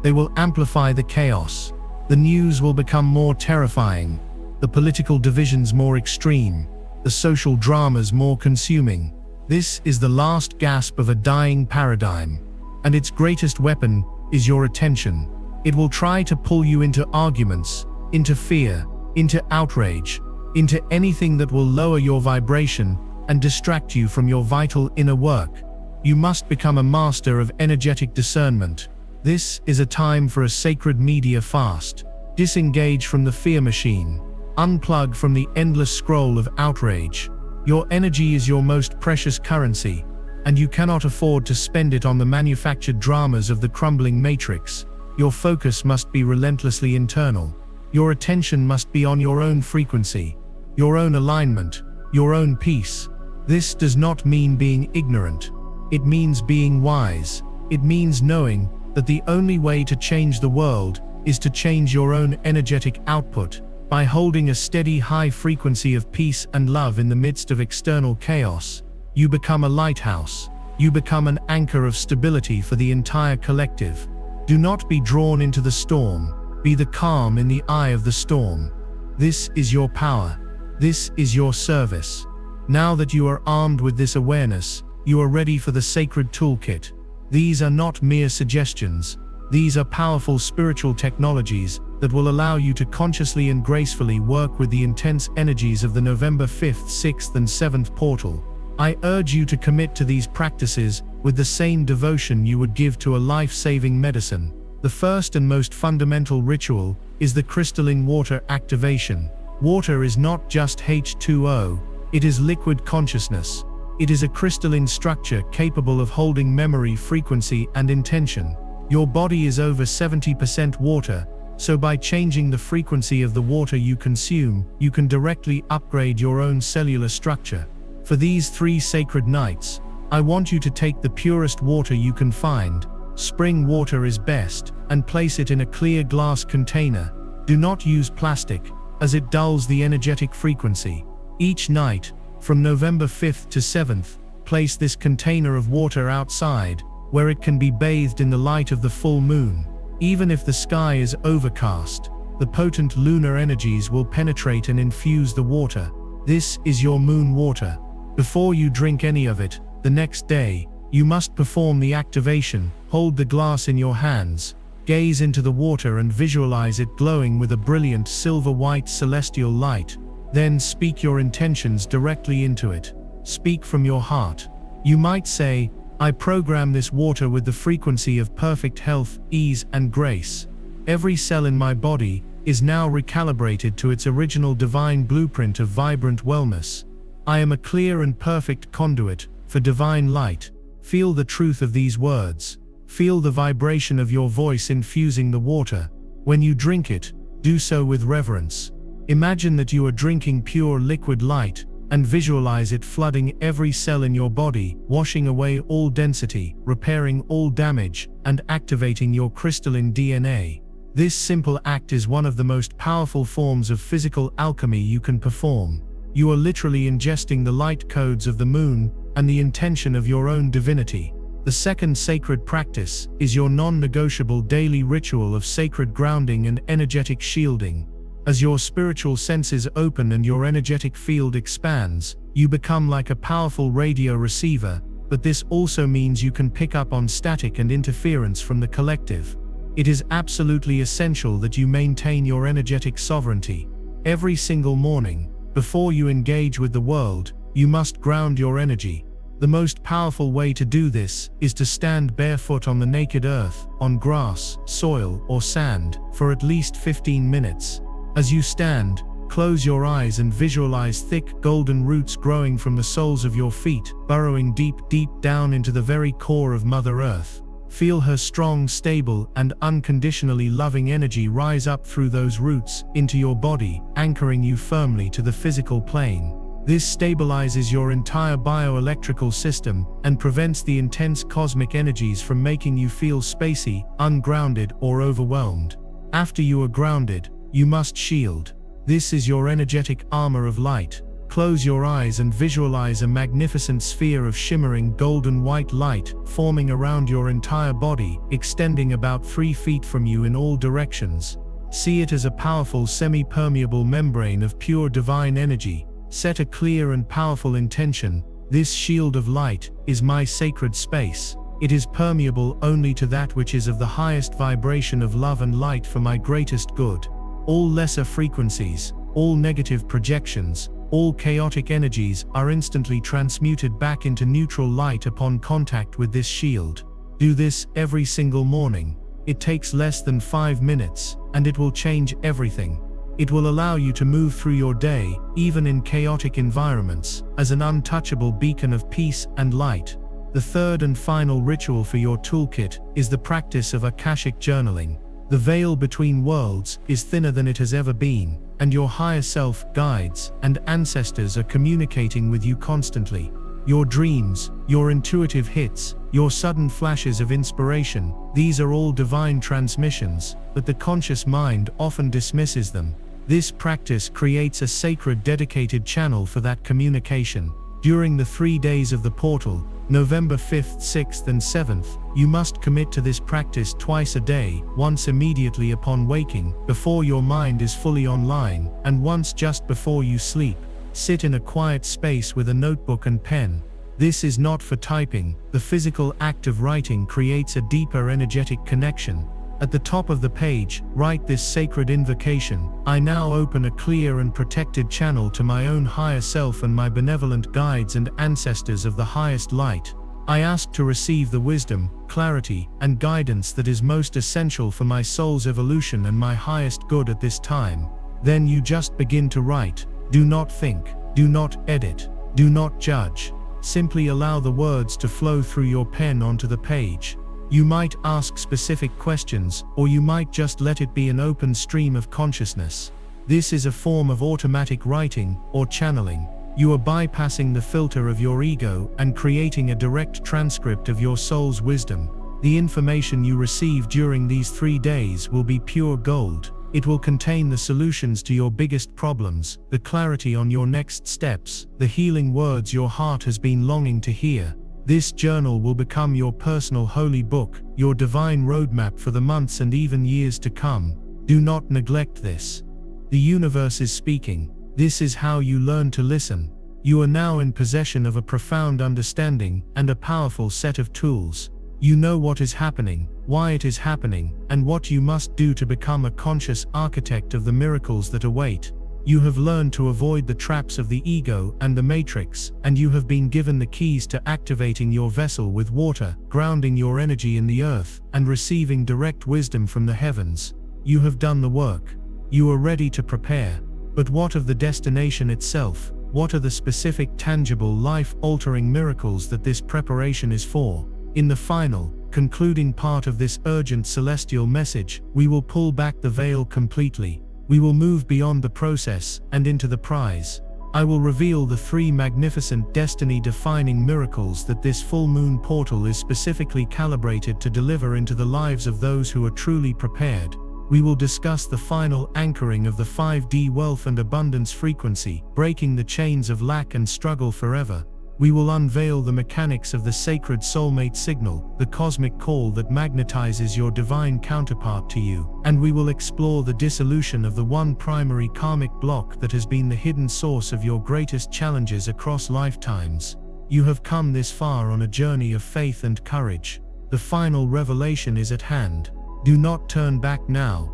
They will amplify the chaos. The news will become more terrifying, the political divisions more extreme, the social dramas more consuming. This is the last gasp of a dying paradigm, and its greatest weapon is your attention. It will try to pull you into arguments, into fear, into outrage, into anything that will lower your vibration and distract you from your vital inner work. You must become a master of energetic discernment. This is a time for a sacred media fast. Disengage from the fear machine. Unplug from the endless scroll of outrage. Your energy is your most precious currency, and you cannot afford to spend it on the manufactured dramas of the crumbling matrix. Your focus must be relentlessly internal. Your attention must be on your own frequency, your own alignment, your own peace. This does not mean being ignorant. It means being wise. It means knowing that the only way to change the world is to change your own energetic output. By holding a steady high frequency of peace and love in the midst of external chaos, you become a lighthouse. You become an anchor of stability for the entire collective. Do not be drawn into the storm. Be the calm in the eye of the storm. This is your power. This is your service. Now that you are armed with this awareness, you are ready for the sacred toolkit. These are not mere suggestions. These are powerful spiritual technologies that will allow you to consciously and gracefully work with the intense energies of the November 5th, 6th and 7th portal. I urge you to commit to these practices with the same devotion you would give to a life-saving medicine. The first and most fundamental ritual is the crystalline water activation. Water is not just H2O, it is liquid consciousness. It is a crystalline structure capable of holding memory, frequency, and intention. Your body is over 70% water, so by changing the frequency of the water you consume, you can directly upgrade your own cellular structure. For these 3 sacred nights, I want you to take the purest water you can find. Spring water is best, and place it in a clear glass container. Do not use plastic, as it dulls the energetic frequency. Each night, from November 5th to 7th, place this container of water outside, where it can be bathed in the light of the full moon. Even if the sky is overcast, the potent lunar energies will penetrate and infuse the water. This is your moon water. Before you drink any of it, the next day, you must perform the activation. Hold the glass in your hands, gaze into the water and visualize it glowing with a brilliant silver-white celestial light. Then speak your intentions directly into it. Speak from your heart. You might say, I program this water with the frequency of perfect health, ease, and grace. Every cell in my body is now recalibrated to its original divine blueprint of vibrant wellness. I am a clear and perfect conduit for divine light. Feel the truth of these words. Feel the vibration of your voice infusing the water. When you drink it, do so with reverence. Imagine that you are drinking pure liquid light, and visualize it flooding every cell in your body, washing away all density, repairing all damage, and activating your crystalline DNA. This simple act is one of the most powerful forms of physical alchemy you can perform. You are literally ingesting the light codes of the moon and the intention of your own divinity. The second sacred practice is your non-negotiable daily ritual of sacred grounding and energetic shielding. As your spiritual senses open and your energetic field expands, you become like a powerful radio receiver, but this also means you can pick up on static and interference from the collective. It is absolutely essential that you maintain your energetic sovereignty. Every single morning, before you engage with the world, you must ground your energy. The most powerful way to do this is to stand barefoot on the naked earth, on grass, soil, or sand, for at least 15 minutes. As you stand, close your eyes and visualize thick, golden roots growing from the soles of your feet, burrowing deep, deep down into the very core of Mother Earth. Feel her strong, stable, and unconditionally loving energy rise up through those roots, into your body, anchoring you firmly to the physical plane. This stabilizes your entire bioelectrical system and prevents the intense cosmic energies from making you feel spacey, ungrounded, or overwhelmed. After you are grounded, you must shield. This is your energetic armor of light. Close your eyes and visualize a magnificent sphere of shimmering golden white light forming around your entire body, extending about 3 feet from you in all directions. See it as a powerful semi-permeable membrane of pure divine energy. Set a clear and powerful intention. This shield of light is my sacred space. It is permeable only to that which is of the highest vibration of love and light for my greatest good. All lesser frequencies, all negative projections, all chaotic energies are instantly transmuted back into neutral light upon contact with this shield. Do this every single morning. It takes less than 5 minutes, and it will change everything. It will allow you to move through your day, even in chaotic environments, as an untouchable beacon of peace and light. The third and final ritual for your toolkit is the practice of Akashic journaling. The veil between worlds is thinner than it has ever been, and your higher self, guides, and ancestors are communicating with you constantly. Your dreams, your intuitive hits, your sudden flashes of inspiration, these are all divine transmissions, but the conscious mind often dismisses them. This practice creates a sacred dedicated channel for that communication. During the 3 days of the portal, November 5th, 6th, and 7th, you must commit to this practice twice a day, once immediately upon waking, before your mind is fully online, and once just before you sleep. Sit in a quiet space with a notebook and pen. This is not for typing. The physical act of writing creates a deeper energetic connection. At the top of the page, write this sacred invocation: I now open a clear and protected channel to my own higher self and my benevolent guides and ancestors of the highest light. I ask to receive the wisdom, clarity, and guidance that is most essential for my soul's evolution and my highest good at this time. Then you just begin to write. Do not think, do not edit, do not judge. Simply allow the words to flow through your pen onto the page. You might ask specific questions, or you might just let it be an open stream of consciousness. This is a form of automatic writing, or channeling. You are bypassing the filter of your ego and creating a direct transcript of your soul's wisdom. The information you receive during these 3 days will be pure gold. It will contain the solutions to your biggest problems, the clarity on your next steps, the healing words your heart has been longing to hear. This journal will become your personal holy book, your divine roadmap for the months and even years to come. Do not neglect this. The universe is speaking. This is how you learn to listen. You are now in possession of a profound understanding and a powerful set of tools. You know what is happening, why it is happening, and what you must do to become a conscious architect of the miracles that await. You have learned to avoid the traps of the ego and the matrix, and you have been given the keys to activating your vessel with water, grounding your energy in the earth, and receiving direct wisdom from the heavens. You have done the work. You are ready to prepare. But what of the destination itself? What are the specific, tangible, life-altering miracles that this preparation is for? In the final, concluding part of this urgent celestial message, we will pull back the veil completely. We will move beyond the process and into the prize. I will reveal the 3 magnificent destiny-defining miracles that this full moon portal is specifically calibrated to deliver into the lives of those who are truly prepared. We will discuss the final anchoring of the 5D wealth and abundance frequency, breaking the chains of lack and struggle forever. We will unveil the mechanics of the sacred soulmate signal, the cosmic call that magnetizes your divine counterpart to you, and we will explore the dissolution of the one primary karmic block that has been the hidden source of your greatest challenges across lifetimes. You have come this far on a journey of faith and courage. The final revelation is at hand. Do not turn back now.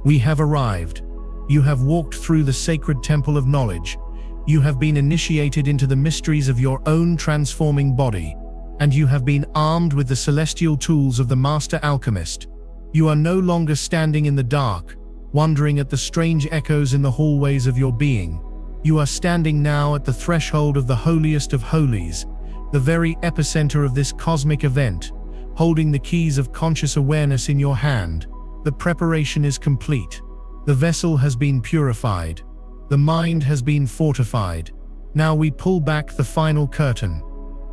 We have arrived. You have walked through the sacred temple of knowledge. You have been initiated into the mysteries of your own transforming body, and you have been armed with the celestial tools of the master alchemist. You are no longer standing in the dark, wondering at the strange echoes in the hallways of your being. You are standing now at the threshold of the holiest of holies, the very epicenter of this cosmic event, holding the keys of conscious awareness in your hand. The preparation is complete. The vessel has been purified. The mind has been fortified. Now we pull back the final curtain.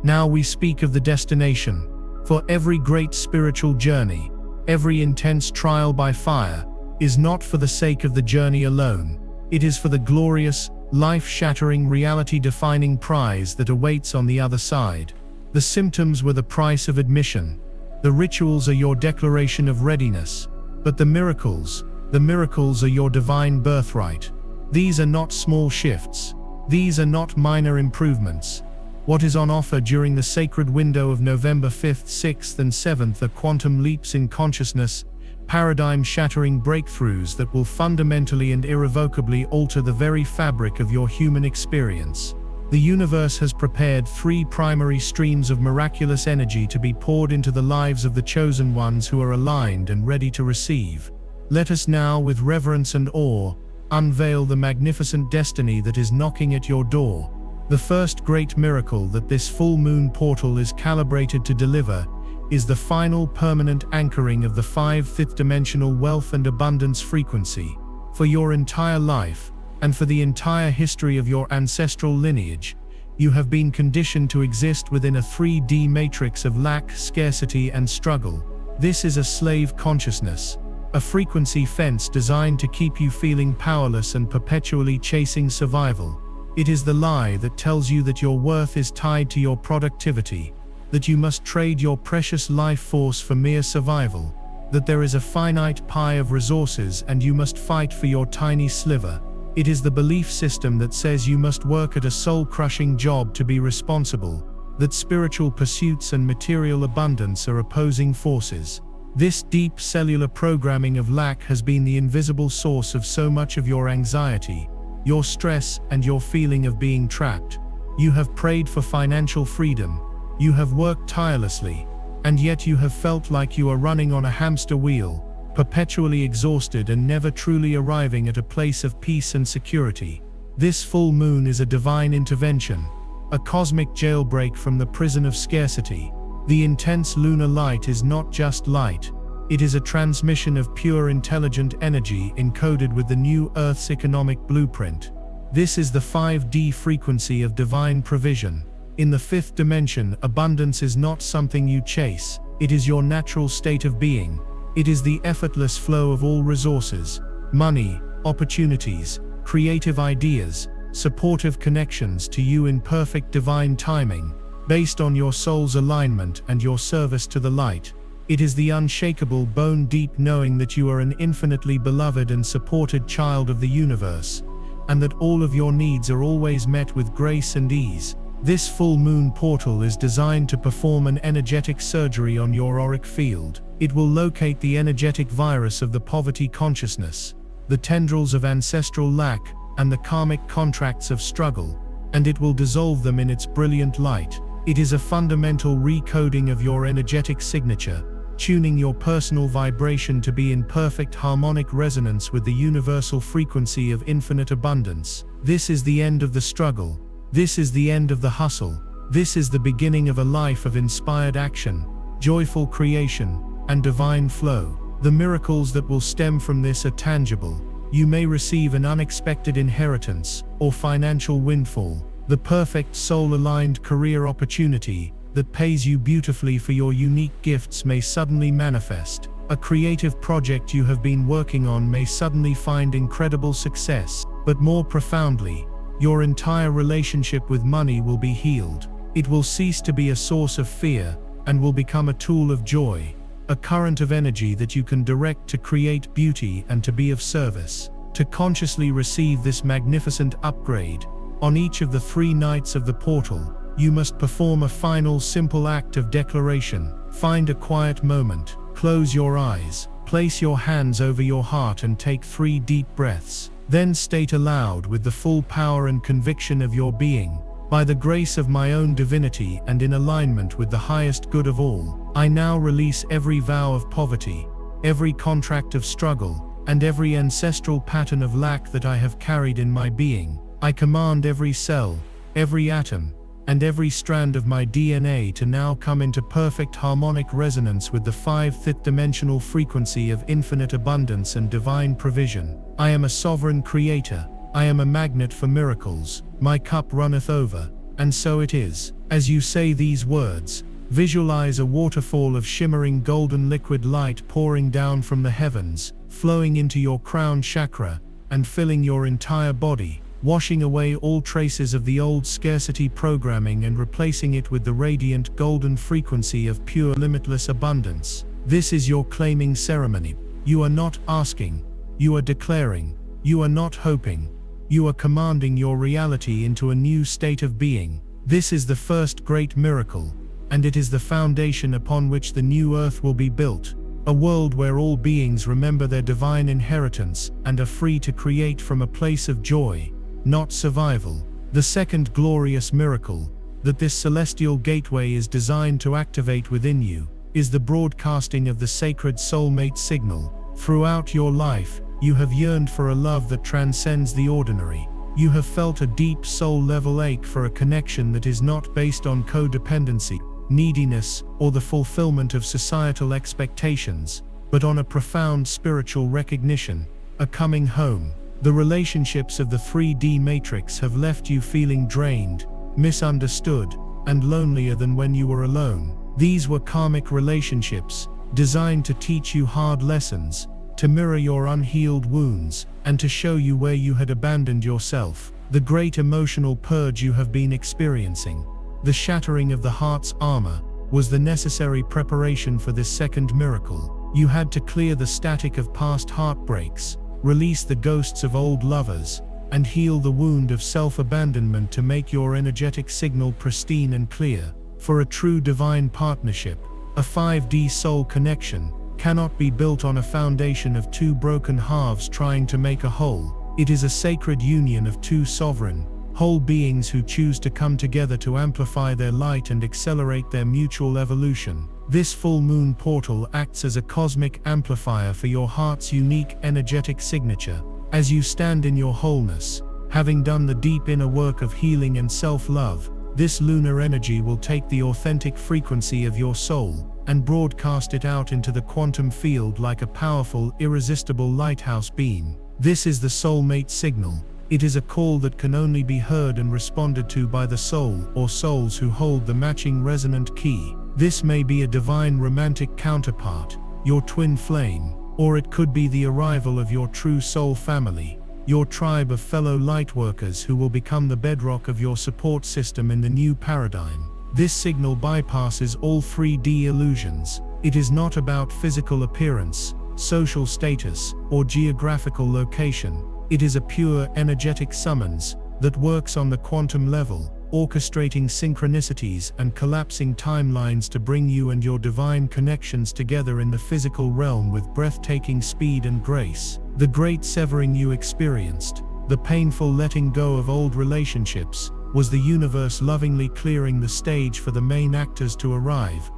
Now we speak of the destination. For every great spiritual journey, every intense trial by fire, is not for the sake of the journey alone. It is for the glorious, life-shattering, reality-defining prize that awaits on the other side. The symptoms were the price of admission. The rituals are your declaration of readiness. But the miracles are your divine birthright. These are not small shifts. These are not minor improvements. What is on offer during the sacred window of November 5th, 6th, and 7th are quantum leaps in consciousness, paradigm-shattering breakthroughs that will fundamentally and irrevocably alter the very fabric of your human experience. The universe has prepared 3 primary streams of miraculous energy to be poured into the lives of the chosen ones who are aligned and ready to receive. Let us now, with reverence and awe, unveil the magnificent destiny that is knocking at your door. The first great miracle that this full moon portal is calibrated to deliver is the final permanent anchoring of the 5th fifth-dimensional wealth and abundance frequency. For your entire life, and for the entire history of your ancestral lineage, you have been conditioned to exist within a 3D matrix of lack, scarcity, and struggle. This is a slave consciousness, a frequency fence designed to keep you feeling powerless and perpetually chasing survival. It is the lie that tells you that your worth is tied to your productivity, that you must trade your precious life force for mere survival, that there is a finite pie of resources and you must fight for your tiny sliver. It is the belief system that says you must work at a soul-crushing job to be responsible, that spiritual pursuits and material abundance are opposing forces. This deep cellular programming of lack has been the invisible source of so much of your anxiety, your stress, and your feeling of being trapped. You have prayed for financial freedom, you have worked tirelessly, and yet you have felt like you are running on a hamster wheel, perpetually exhausted and never truly arriving at a place of peace and security. This full moon is a divine intervention, a cosmic jailbreak from the prison of scarcity. The intense lunar light is not just light, it is a transmission of pure intelligent energy encoded with the new Earth's economic blueprint. This is the 5D frequency of divine provision. In the fifth dimension, abundance is not something you chase, it is your natural state of being. It is the effortless flow of all resources, money, opportunities, creative ideas, supportive connections to you in perfect divine timing, based on your soul's alignment and your service to the light. It is the unshakable, bone-deep knowing that you are an infinitely beloved and supported child of the universe, and that all of your needs are always met with grace and ease. This full moon portal is designed to perform an energetic surgery on your auric field. It will locate the energetic virus of the poverty consciousness, the tendrils of ancestral lack, and the karmic contracts of struggle, and it will dissolve them in its brilliant light. It is a fundamental recoding of your energetic signature, tuning your personal vibration to be in perfect harmonic resonance with the universal frequency of infinite abundance. This is the end of the struggle. This is the end of the hustle. This is the beginning of a life of inspired action, joyful creation, and divine flow. The miracles that will stem from this are tangible. You may receive an unexpected inheritance or financial windfall, the perfect soul-aligned career opportunity that pays you beautifully for your unique gifts may suddenly manifest. A creative project you have been working on may suddenly find incredible success, but more profoundly, your entire relationship with money will be healed. It will cease to be a source of fear and will become a tool of joy, a current of energy that you can direct to create beauty and to be of service. To consciously receive this magnificent upgrade, on each of the 3 nights of the portal, you must perform a final simple act of declaration. Find a quiet moment, close your eyes, place your hands over your heart and take 3 deep breaths. Then state aloud with the full power and conviction of your being, by the grace of my own divinity and in alignment with the highest good of all, I now release every vow of poverty, every contract of struggle, and every ancestral pattern of lack that I have carried in my being. I command every cell, every atom, and every strand of my DNA to now come into perfect harmonic resonance with the 5th dimensional frequency of infinite abundance and divine provision. I am a sovereign creator. I am a magnet for miracles. My cup runneth over. And so it is. As you say these words, visualize a waterfall of shimmering golden liquid light pouring down from the heavens, flowing into your crown chakra, and filling your entire body, washing away all traces of the old scarcity programming and replacing it with the radiant golden frequency of pure limitless abundance. This is your claiming ceremony. You are not asking, you are declaring, you are not hoping, you are commanding your reality into a new state of being. This is the first great miracle, and it is the foundation upon which the new earth will be built, a world where all beings remember their divine inheritance and are free to create from a place of joy, not survival. The second glorious miracle that this celestial gateway is designed to activate within you is the broadcasting of the sacred soulmate signal. Throughout your life, you have yearned for a love that transcends the ordinary. You have felt a deep soul-level ache for a connection that is not based on codependency, neediness, or the fulfillment of societal expectations, but on a profound spiritual recognition, a coming home. The relationships of the 3D matrix have left you feeling drained, misunderstood, and lonelier than when you were alone. These were karmic relationships, designed to teach you hard lessons, to mirror your unhealed wounds, and to show you where you had abandoned yourself. The great emotional purge you have been experiencing, the shattering of the heart's armor, was the necessary preparation for this second miracle. You had to clear the static of past heartbreaks, release the ghosts of old lovers, and heal the wound of self-abandonment to make your energetic signal pristine and clear. For a true divine partnership, a 5D soul connection, cannot be built on a foundation of two broken halves trying to make a whole. It is a sacred union of two sovereign, whole beings who choose to come together to amplify their light and accelerate their mutual evolution. This full moon portal acts as a cosmic amplifier for your heart's unique energetic signature. As you stand in your wholeness, having done the deep inner work of healing and self-love, this lunar energy will take the authentic frequency of your soul and broadcast it out into the quantum field like a powerful, irresistible lighthouse beam. This is the soulmate signal. It is a call that can only be heard and responded to by the soul or souls who hold the matching resonant key. This may be a divine romantic counterpart, your twin flame, or it could be the arrival of your true soul family, your tribe of fellow lightworkers who will become the bedrock of your support system in the new paradigm. This signal bypasses all 3D illusions. It is not about physical appearance, social status, or geographical location. It is a pure energetic summons that works on the quantum level, orchestrating synchronicities and collapsing timelines to bring you and your divine connections together in the physical realm with breathtaking speed and grace. The great severing you experienced, the painful letting go of old relationships, was the universe lovingly clearing the stage for the main actors to arrive,